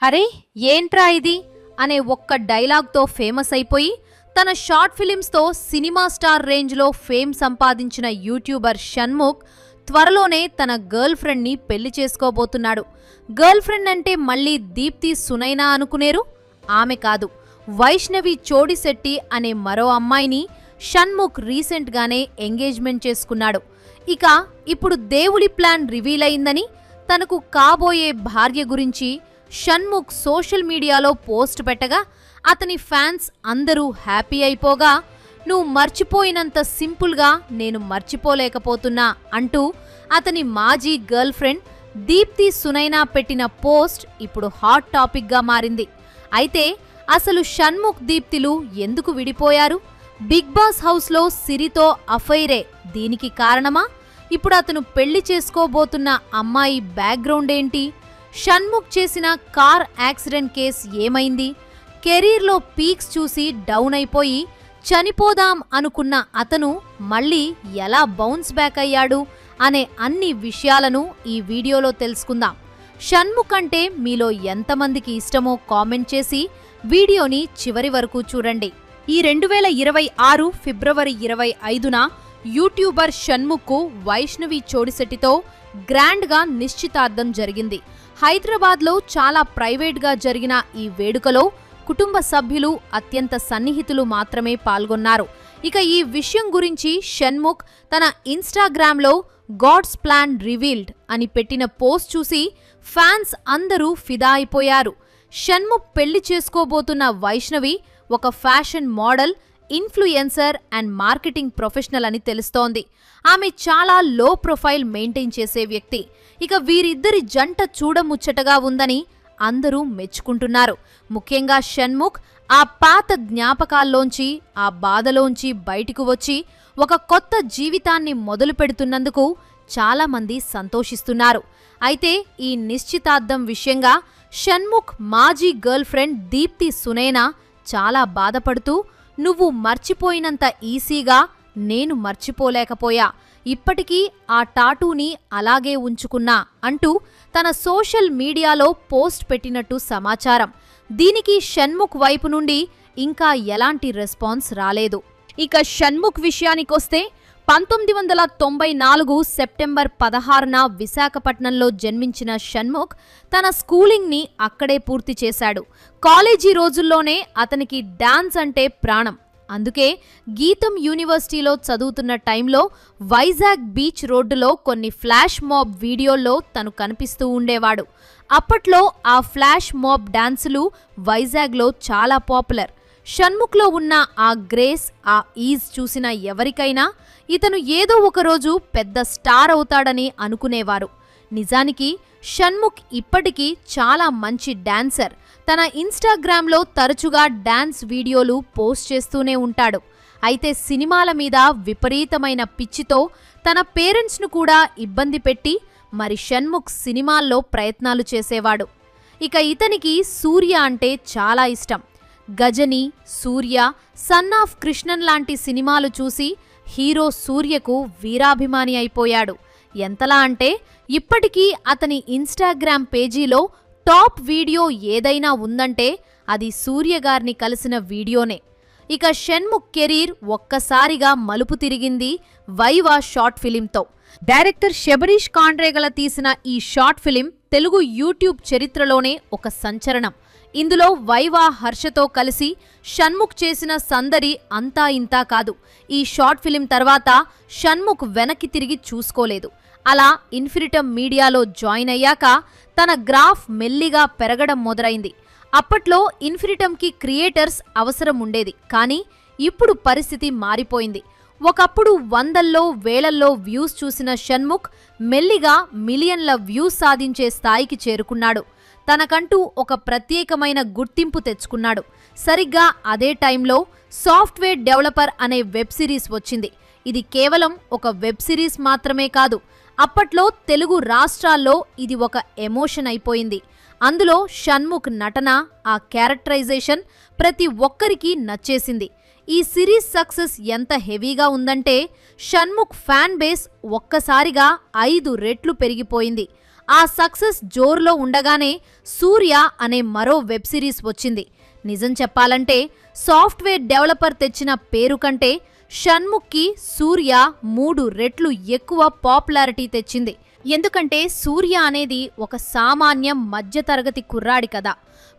అరే ఏంట్రా ఇది అనే ఒక్క డైలాగ్తో ఫేమస్ అయిపోయి తన షార్ట్ ఫిలిమ్స్తో సినిమా స్టార్ రేంజ్లో ఫేమ్ సంపాదించిన యూట్యూబర్ షణ్ముఖ్ త్వరలోనే తన గర్ల్ ఫ్రెండ్ని పెళ్లి చేసుకోబోతున్నాడు. గర్ల్ ఫ్రెండ్ అంటే మళ్ళీ దీప్తి సునైనా అనుకునేరు. ఆమె కాదు, వైష్ణవి చోడిశెట్టి అనే మరో అమ్మాయిని షణ్ముఖ్ రీసెంట్గానే ఎంగేజ్మెంట్ చేసుకున్నాడు. ఇక ఇప్పుడు దేవుడి ప్లాన్ రివీల్ అయిందని తనకు కాబోయే భార్య గురించి షణ్ముఖ్ సోషల్ మీడియాలో పోస్ట్ పెట్టగా అతని ఫ్యాన్స్ అందరూ హ్యాపీ అయిపోగా, నువ్వు మర్చిపోయినంత సింపుల్గా నేను మర్చిపోలేకపోతున్నా అంటూ అతని మాజీ గర్ల్ ఫ్రెండ్ దీప్తి సునైనా పెట్టిన పోస్ట్ ఇప్పుడు హాట్ టాపిక్గా మారింది. అయితే అసలు షణ్ముఖ్ దీప్తిలు ఎందుకు విడిపోయారు? బిగ్ బాస్ హౌస్లో సిరితో అఫైరే దీనికి కారణమా? ఇప్పుడు అతను పెళ్లి చేసుకోబోతున్న అమ్మాయి బ్యాక్గ్రౌండ్ ఏంటి? షణ్ముఖ్ చేసిన కార్ యాక్సిడెంట్ కేస్ ఏమైంది? కెరీర్లో పీక్స్ చూసి డౌన్ అయిపోయి చనిపోదాం అనుకున్న అతను మళ్ళీ ఎలా బౌన్స్ బ్యాక్ అయ్యాడు అనే అన్ని విషయాలను ఈ వీడియోలో తెలుసుకుందాం. షణ్ముఖ్ అంటే మీలో ఎంతమందికి ఇష్టమో కామెంట్ చేసి వీడియోని చివరి వరకు చూడండి. ఈ 2026 ఫిబ్రవరి 25న యూట్యూబర్ షణ్ముఖ్కు వైష్ణవి చోడిశెట్టితో గ్రాండ్గా నిశ్చితార్థం జరిగింది. హైదరాబాద్లో చాలా ప్రైవేట్గా జరిగిన ఈ వేడుకలో కుటుంబ సభ్యులు, అత్యంత సన్నిహితులు మాత్రమే పాల్గొన్నారు. ఇక ఈ విషయం గురించి షణ్ముఖ్ తన ఇన్స్టాగ్రామ్లో గాడ్స్ ప్లాన్ రివీల్డ్ అని పెట్టిన పోస్ట్ చూసి ఫ్యాన్స్ అందరూ ఫిదా అయిపోయారు. షణ్ముఖ్ పెళ్లి చేసుకోబోతున్న వైష్ణవి ఒక fashion model, influencer and marketing professional అని తెలుస్తోంది. ఆమె చాలా లో ప్రొఫైల్ మెయింటైన్ చేసే వ్యక్తి. ఇక వీరిద్దరి జంట చూడముచ్చటగా ఉందని అందరూ మెచ్చుకుంటున్నారు. ముఖ్యంగా షణ్ముఖ్ ఆ పాత జ్ఞాపకాల్లోంచి, ఆ బాధలోంచి బయటకు వచ్చి ఒక కొత్త జీవితాన్ని మొదలు పెడుతున్నందుకు చాలామంది సంతోషిస్తున్నారు. అయితే ఈ నిశ్చితార్థం విషయంగా షణ్ముఖ్ మాజీ గర్ల్ ఫ్రెండ్ దీప్తి సునైనా చాలా బాధపడుతూ, నువ్వు మర్చిపోయినంత ఈజీగా నేను మర్చిపోలేకపోయా, ఇప్పటికీ ఆ టాటూని అలాగే ఉంచుకున్నా అంటూ తన సోషల్ మీడియాలో పోస్ట్ పెట్టినట్టు సమాచారం. దీనికి షణ్ముఖ్ వైపు నుండి ఇంకా ఎలాంటి రెస్పాన్స్ రాలేదు. ఇక షణ్ముఖ్ విషయానికొస్తే 1994 సెప్టెంబర్ 16న విశాఖపట్నంలో జన్మించిన షణ్ముఖ్ తన స్కూలింగ్ని అక్కడే పూర్తి చేశాడు. కాలేజీ రోజుల్లోనే అతనికి డాన్స్ అంటే ప్రాణం. అందుకే గీతం యూనివర్సిటీలో చదువుతున్న టైంలో వైజాగ్ బీచ్ రోడ్డులో కొన్ని ఫ్లాష్ మాబ్ వీడియోల్లో తను కనిపిస్తూ ఉండేవాడు. అప్పట్లో ఆ ఫ్లాష్ మాబ్ డాన్సులు వైజాగ్లో చాలా పాపులర్. షణ్ముఖ్లో ఉన్న ఆ గ్రేస్, ఆ ఈజ్ చూసిన ఎవరికైనా ఇతను ఏదో ఒకరోజు పెద్ద స్టార్ అవుతాడని అనుకునేవారు. నిజానికి షణ్ముఖ్ ఇప్పటికీ చాలా మంచి డాన్సర్. తన ఇన్స్టాగ్రామ్లో తరచుగా డాన్స్ వీడియోలు పోస్ట్ చేస్తూనే ఉంటాడు. అయితే సినిమాల మీద విపరీతమైన పిచ్చితో తన పేరెంట్స్ను కూడా ఇబ్బంది పెట్టి మరి షణ్ముఖ్ సినిమాల్లో ప్రయత్నాలు చేసేవాడు. ఇక ఇతనికి సూర్య అంటే చాలా ఇష్టం. గజని, సూర్య, సన్ ఆఫ్ కృష్ణన్ లాంటి సినిమాలు చూసి హీరో సూర్యకు వీరాభిమాని అయిపోయాడు. ఎంతలా అంటే ఇప్పటికీ అతని ఇన్స్టాగ్రామ్ పేజీలో టాప్ వీడియో ఏదైనా ఉందంటే అది సూర్యగారిని కలిసిన వీడియోనే. ఇక షణ్ముఖ్ కెరీర్ ఒక్కసారిగా మలుపు తిరిగింది వైవా షార్ట్ ఫిలింతో. డైరెక్టర్ శబరీష్ కాండ్రేగల తీసిన ఈ షార్ట్ ఫిలిం తెలుగు యూట్యూబ్ చరిత్రలోనే ఒక సంచలనం. ఇందులో వైవా హర్షతో కలిసి షణ్ముఖ్ చేసిన సందడి అంతా ఇంతా కాదు. ఈ షార్ట్ ఫిలిం తర్వాత షణ్ముఖ్ వెనక్కి తిరిగి చూసుకోలేదు. అలా ఇన్ఫినిటమ్ మీడియాలో జాయిన్ అయ్యాక తన గ్రాఫ్ మెల్లిగా పెరగడం మొదలైంది. అప్పట్లో ఇన్ఫినిటమ్కి క్రియేటర్స్ అవసరం ఉండేది, కానీ ఇప్పుడు పరిస్థితి మారిపోయింది. ఒకప్పుడు వందల్లో వేలల్లో వ్యూస్ చూసిన షణ్ముఖ్ మెల్లిగా మిలియన్ల వ్యూస్ సాధించే స్థాయికి చేరుకున్నాడు. తనకంటూ ఒక ప్రత్యేకమైన గుర్తింపు తెచ్చుకున్నాడు. సరిగ్గా అదే టైంలో సాఫ్ట్వేర్ డెవలపర్ అనే వెబ్ సిరీస్ వచ్చింది. ఇది కేవలం ఒక వెబ్ సిరీస్ మాత్రమే కాదు, అప్పట్లో తెలుగు రాష్ట్రాల్లో ఇది ఒక ఎమోషన్ అయిపోయింది. అందులో షణ్ముఖ్ నటన, ఆ క్యారెక్టరైజేషన్ ప్రతి ఒక్కరికి నచ్చేసింది. ఈ సిరీస్ సక్సెస్ ఎంత హెవీగా ఉందంటే షణ్ముఖ్ ఫ్యాన్ బేస్ ఒక్కసారిగా 5 రెట్లు పెరిగిపోయింది. ఆ సక్సెస్ జోరులో ఉండగానే సూర్య అనే మరో వెబ్ సిరీస్ వచ్చింది. నిజం చెప్పాలంటే సాఫ్ట్వేర్ డెవలపర్ తెచ్చిన పేరు కంటే షణ్ముఖ్కి సూర్య 3 రెట్లు ఎక్కువ పాపులారిటీ తెచ్చింది. ఎందుకంటే సూర్య అనేది ఒక సామాన్య మధ్యతరగతి కుర్రాడి కదా.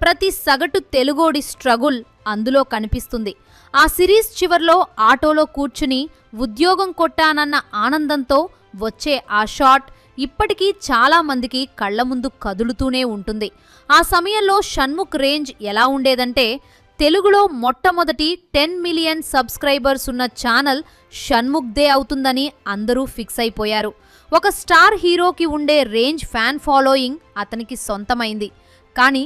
ప్రతి సగటు తెలుగోడి స్ట్రగుల్ అందులో కనిపిస్తుంది. ఆ సిరీస్ చివర్లో ఆటోలో కూర్చుని ఉద్యోగం కొట్టానన్న ఆనందంతో వచ్చే ఆ షాట్ ఇప్పటికీ చాలా మందికి కళ్ల ముందు కదులుతూనే ఉంటుంది. ఆ సమయంలో షణ్ముఖ్ రేంజ్ ఎలా ఉండేదంటే తెలుగులో మొట్టమొదటి 10 మిలియన్ సబ్స్క్రైబర్స్ ఉన్న ఛానల్ షణ్ముఖ్దే అవుతుందని అందరూ ఫిక్స్ అయిపోయారు. ఒక స్టార్ హీరోకి ఉండే రేంజ్ ఫ్యాన్ ఫాలోయింగ్ అతనికి సొంతమైంది. కానీ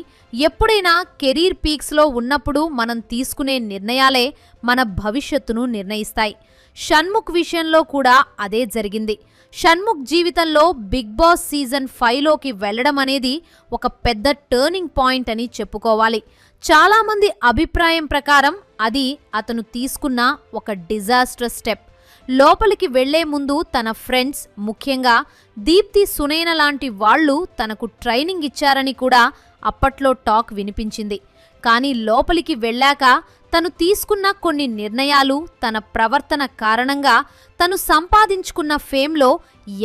ఎప్పుడైనా కెరీర్ పీక్స్లో ఉన్నప్పుడు మనం తీసుకునే నిర్ణయాలే మన భవిష్యత్తును నిర్ణయిస్తాయి. షణ్ముఖ్ విషయంలో కూడా అదే జరిగింది. షణ్ముఖ్ జీవితంలో బిగ్ బాస్ సీజన్ 5లోకి వెళ్లడం అనేది ఒక పెద్ద టర్నింగ్ పాయింట్ అని చెప్పుకోవాలి. చాలామంది అభిప్రాయం ప్రకారం అది అతను తీసుకున్న ఒక డిజాస్టర్ స్టెప్. లోపలికి వెళ్లే ముందు తన ఫ్రెండ్స్, ముఖ్యంగా దీప్తి సునైన లాంటి వాళ్లు తనకు ట్రైనింగ్ ఇచ్చారని కూడా అప్పట్లో టాక్ వినిపించింది. కానీ లోపలికి వెళ్ళాక తను తీసుకున్న కొన్ని నిర్ణయాలు, తన ప్రవర్తన కారణంగా తను సంపాదించుకున్న ఫేమ్లో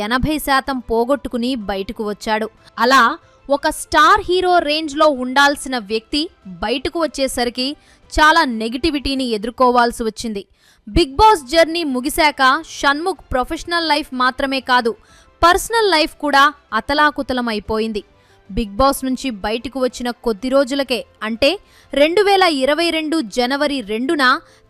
80% పోగొట్టుకుని బయటకు వచ్చాడు. అలా ఒక స్టార్ హీరో రేంజ్లో ఉండాల్సిన వ్యక్తి బయటకు వచ్చేసరికి చాలా నెగిటివిటీని ఎదుర్కోవాల్సి వచ్చింది. బిగ్ బాస్ జర్నీ ముగిశాక షణ్ముఖ్ ప్రొఫెషనల్ లైఫ్ మాత్రమే కాదు, పర్సనల్ లైఫ్ కూడా అతలాకుతలమైపోయింది. బిగ్ బాస్ నుంచి బయటకు వచ్చిన కొద్ది రోజులకే, అంటే 2022 జనవరి 2న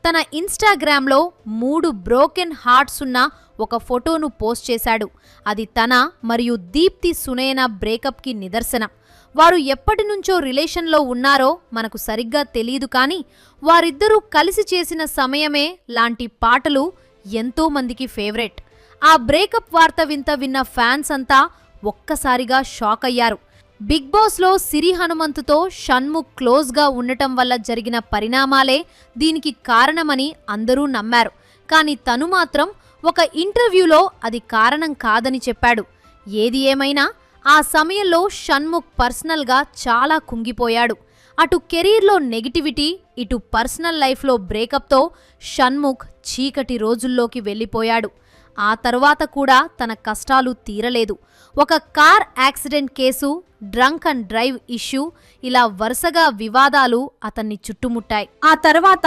తన ఇన్స్టాగ్రామ్లో 3 బ్రోకెన్ హార్ట్స్ ఉన్న ఒక ఫోటోను పోస్ట్ చేశాడు. అది తన మరియు దీప్తి సునైన బ్రేకప్కి నిదర్శనం. వారు ఎప్పటి నుంచో రిలేషన్లో ఉన్నారో మనకు సరిగ్గా తెలియదు, కానీ వారిద్దరూ కలిసి చేసిన సమయమే లాంటి పాటలు ఎంతో మందికి ఫేవరెట్. ఆ బ్రేకప్ వార్త విన్న ఫ్యాన్స్ అంతా ఒక్కసారిగా షాక్ అయ్యారు. బిగ్ బాస్లో సిరి హనుమంతుతో షణ్ముఖ్ క్లోజ్గా ఉండటం వల్ల జరిగిన పరిణామాలే దీనికి కారణమని అందరూ నమ్మారు. కానీ తను మాత్రం ఒక ఇంటర్వ్యూలో అది కారణం కాదని చెప్పాడు. ఏది ఏమైనా ఆ సమయంలో షణ్ముఖ్ పర్సనల్గా చాలా కుంగిపోయాడు. అటు కెరీర్లో నెగిటివిటీ, ఇటు పర్సనల్ లైఫ్లో బ్రేకప్తో షణ్ముఖ్ చీకటి రోజుల్లోకి వెళ్ళిపోయాడు. ఆ తర్వాత కూడా తన కష్టాలు తీరలేదు. ఒక car accident case, drunk and drive issue, ఇలా వరుసగా వివాదాలు అతన్ని చుట్టుముట్టాయి. ఆ తర్వాత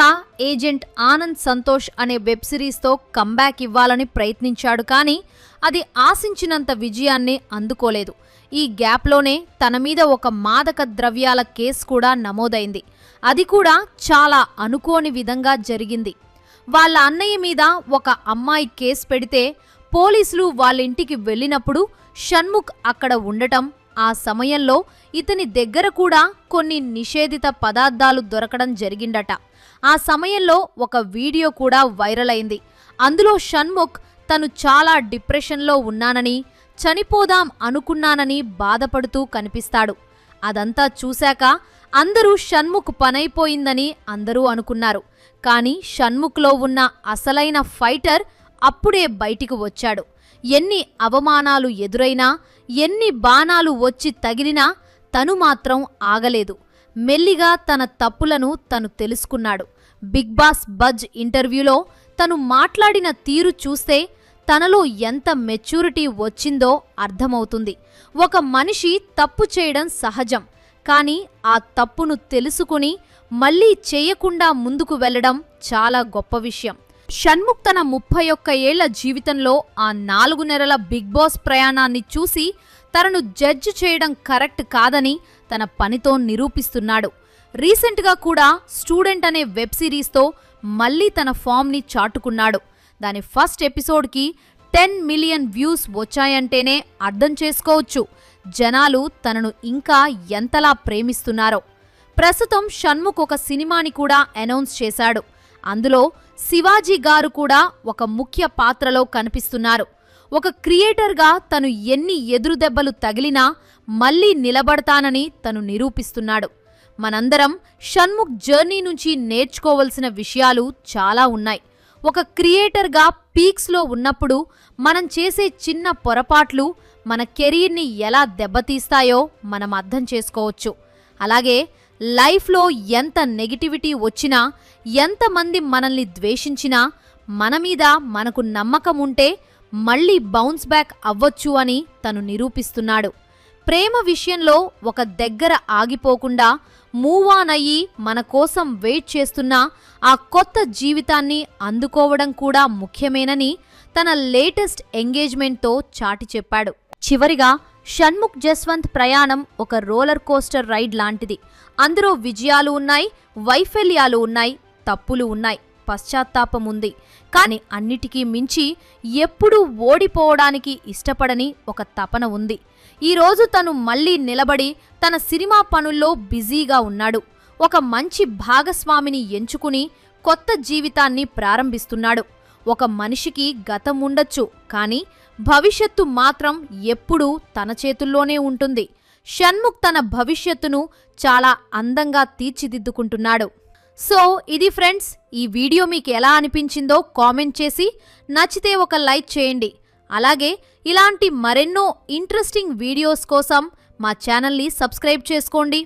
ఏజెంట్ ఆనంద్ సంతోష్ అనే వెబ్ సిరీస్తో కంబ్యాక్ ఇవ్వాలని ప్రయత్నించాడు, కానీ అది ఆశించినంత విజయాన్ని అందుకోలేదు. ఈ గ్యాప్లోనే తన మీద ఒక మాదక ద్రవ్యాల కేసు కూడా నమోదైంది. అది కూడా చాలా అనుకోని విధంగా జరిగింది. వాళ్ళ అన్నయ్య మీద ఒక అమ్మాయి కేసు పెడితే పోలీసులు వాళ్ళింటికి వెళ్ళినప్పుడు షణ్ముఖ్ అక్కడ ఉండటం, ఆ సమయంలో ఇతని దగ్గర కూడా కొన్ని నిషేధిత పదార్థాలు దొరకడం జరిగిందట. ఆ సమయంలో ఒక వీడియో కూడా వైరల్ అయింది. అందులో షణ్ముఖ్ తను చాలా డిప్రెషన్లో ఉన్నానని, చనిపోదాం అనుకున్నానని బాధపడుతూ కనిపిస్తాడు. అదంతా చూశాక అందరూ షణ్ముఖ్ పనైపోయిందని అందరూ అనుకున్నారు. కానీ షణ్ముఖ్లో ఉన్న అసలైన ఫైటర్ అప్పుడే బయటికి వచ్చాడు. ఎన్ని అవమానాలు ఎదురైనా, ఎన్ని బాణాలు వచ్చి తగిలినా తను మాత్రం ఆగలేదు. మెల్లిగా తన తప్పులను తను తెలుసుకున్నాడు. బిగ్ బాస్ బజ్ ఇంటర్వ్యూలో తను మాట్లాడిన తీరు చూస్తే తనలో ఎంత మెచ్యూరిటీ వచ్చిందో అర్థమవుతుంది. ఒక మనిషి తప్పు చేయడం సహజం, కానీ ఆ తప్పును తెలుసుకుని మళ్లీ చేయకుండా ముందుకు వెళ్లడం చాలా గొప్ప విషయం. షణ్ముఖ్ తన 31 ఏళ్ల జీవితంలో ఆ 4 నెలల బిగ్ బాస్ ప్రయాణాన్ని చూసి తనను జడ్జ్ చేయడం కరెక్ట్ కాదని తన పనితో నిరూపిస్తున్నాడు. రీసెంట్గా కూడా స్టూడెంట్ అనే వెబ్ సిరీస్తో మళ్లీ తన ఫామ్ని చాటుకున్నాడు. దాని ఫస్ట్ ఎపిసోడ్కి 10 మిలియన్ వ్యూస్ వచ్చాయంటేనే అర్థం చేసుకోవచ్చు జనాలు తనను ఇంకా ఎంతలా ప్రేమిస్తున్నారో. ప్రస్తుతం షణ్ముఖ్ ఒక సినిమాని కూడా అనౌన్స్ చేశాడు. అందులో శివాజీ గారు కూడా ఒక ముఖ్య పాత్రలో కనిపిస్తున్నారు. ఒక క్రియేటర్గా తను ఎన్ని ఎదురుదెబ్బలు తగిలినా మళ్లీ నిలబడతానని తను నిరూపిస్తున్నాడు. మనందరం షణ్ముఖ్ జర్నీ నుంచి నేర్చుకోవలసిన విషయాలు చాలా ఉన్నాయి. ఒక క్రియేటర్గా పీక్స్లో ఉన్నప్పుడు మనం చేసే చిన్న పొరపాట్లు మన కెరీర్ని ఎలా దెబ్బతీస్తాయో మనం అర్థం చేసుకోవచ్చు. అలాగే లైఫ్లో ఎంత నెగిటివిటీ వచ్చినా, ఎంతమంది మనల్ని ద్వేషించినా, మన మీద మనకు నమ్మకం ఉంటే మళ్ళీ బౌన్స్ బ్యాక్ అవ్వచ్చు అని తను నిరూపిస్తున్నాడు. ప్రేమ విషయంలో ఒక దగ్గర ఆగిపోకుండా మూవ్ ఆన్ అయ్యి మన కోసం వెయిట్ చేస్తున్న ఆ కొత్త జీవితాన్ని అందుకోవడం కూడా ముఖ్యమేనని తన లేటెస్ట్ ఎంగేజ్మెంట్తో చాటి చెప్పాడు. చివరిగా షణ్ముఖ్ జస్వంత్ ప్రయాణం ఒక రోలర్ కోస్టర్ రైడ్ లాంటిది. అందులో విజయాలు ఉన్నాయి, వైఫల్యాలు ఉన్నాయి, తప్పులు ఉన్నాయి, పశ్చాత్తాపం ఉంది. కానీ అన్నిటికీ మించి ఎప్పుడూ ఓడిపోవడానికి ఇష్టపడని ఒక తపన ఉంది. ఈరోజు తను మళ్ళీ నిలబడి తన సినిమా పనుల్లో బిజీగా ఉన్నాడు. ఒక మంచి భాగస్వామిని ఎంచుకుని కొత్త జీవితాన్ని ప్రారంభిస్తున్నాడు. ఒక మనిషికి గతం ఉండొచ్చు, కానీ భవిష్యత్తు మాత్రం ఎప్పుడూ తన చేతుల్లోనే ఉంటుంది. షణ్ముఖ్ తన భవిష్యత్తును చాలా అందంగా తీర్చిదిద్దుకుంటున్నాడు. సో ఇది ఫ్రెండ్స్, ఈ వీడియో మీకు ఎలా అనిపించిందో కామెంట్ చేసి నచ్చితే ఒక లైక్ చేయండి. అలాగే ఇలాంటి మరెన్నో ఇంట్రెస్టింగ్ వీడియోస్ కోసం మా ఛానల్ని సబ్స్క్రైబ్ చేసుకోండి.